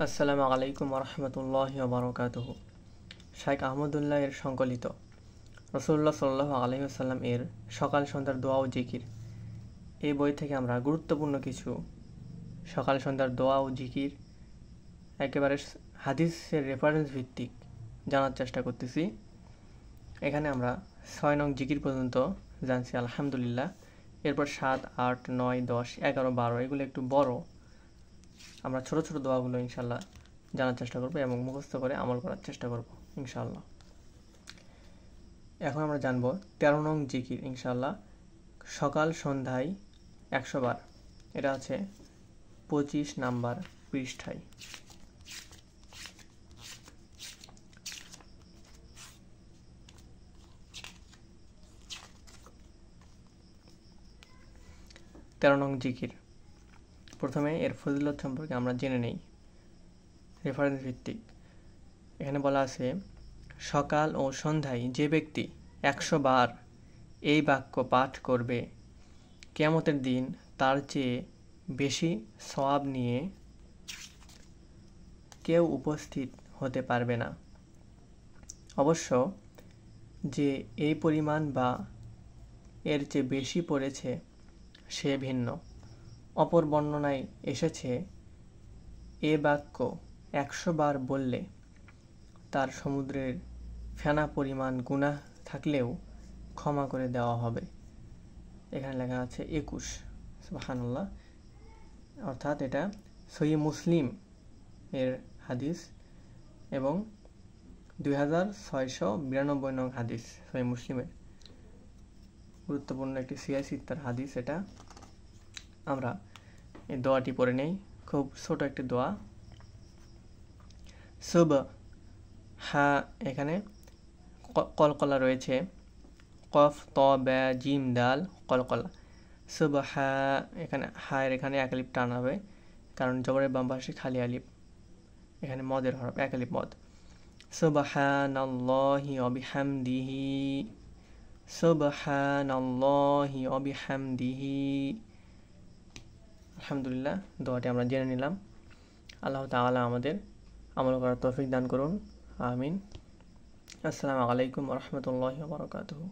আসসালামু আলাইকুম রহমতুল্লাহি ওয়া বারাকাতুহু। শাইখ আহমদুল্লাহ এর সংকলিত রাসূলুল্লাহ সাল্লাল্লাহু আলাইহি ওয়াসাল্লাম এর সকাল সন্ধ্যার দোয়া ও জিকির এই বই থেকে আমরা গুরুত্বপূর্ণ কিছু সকাল সন্ধ্যার দোয়া ও জিকির একেবারে হাদিসের রেফারেন্স ভিত্তিক জানার চেষ্টা করতেছি। এখানে আমরা 6 নং জিকির পর্যন্ত জানছি আলহামদুলিল্লাহ। এরপর 7, 8, 9, 10, 11, 12 এগুলো একটু বড়। আমরা ছোট ছোট দোয়াগুলো ইনশাল্লাহ জানার চেষ্টা করব এবং মুখস্থ করে আমল করার চেষ্টা করব ইনশাল্লাহ। এখন আমরা জানব 13 নং জিকির ইনশাল্লাহ, সকাল সন্ধ্যায় 100 বার। এটা আছে 25 নাম্বার পৃষ্ঠায়। তেরো নং জিকির, প্রথমে এর ফজিলত সম্পর্কে আমরা জেনে নেই রেফারেন্স ভিত্তিক। এখানে বলা আছে, সকাল ও সন্ধ্যায় যে ব্যক্তি 100 বার এই বাক্য পাঠ করবে, কিয়ামতের দিন তার চেয়ে বেশি সওয়াব নিয়ে কেউ উপস্থিত হতে পারবে না। অবশ্য যে এই পরিমাণ বা এর চেয়ে বেশি পড়েছে সে ভিন্ন। অপর বর্ণনায় এসেছে, এ বাক্য 100 বার বললে তার সমুদ্রের ফেনা পরিমাণ গুনাহ থাকলেও ক্ষমা করে দেওয়া হবে। এখানে লেখা আছে 21, সুবহানাল্লাহ। অর্থাৎ এটা সহিহ মুসলিম এর হাদিস এবং 2692 নং হাদিস সহিহ মুসলিমের গুরুত্বপূর্ণ একটি সিয়াসিত্তার হাদিস। এটা আমরা এই দোয়াটি পড়ে নেই, খুব ছোট একটি দোয়া। সুব হা, এখানে কলকলা রয়েছে, কফ ত ব্যা জিম দাল কলকলা। সুব হা, এখানে হায়ের এখানে এক আলিফ টান হবে, কারণ জবরের বাম পাশে খালি আলিফ, এখানে মদের হরফ এক আলিফ মদ। সুবহানাল্লাহি ওয়া বিহামদিহি, সুবহানাল্লাহি ওয়া বিহামদিহি। আলহামদুলিল্লাহ, দোয়াটি আমরা জেনে নিলাম। আল্লাহ তাআলা আমাদের আমল করার তৌফিক দান করুন, আমিন। আসসালামু আলাইকুম ওয়া রাহমাতুল্লাহি ওয়া বারাকাতুহু।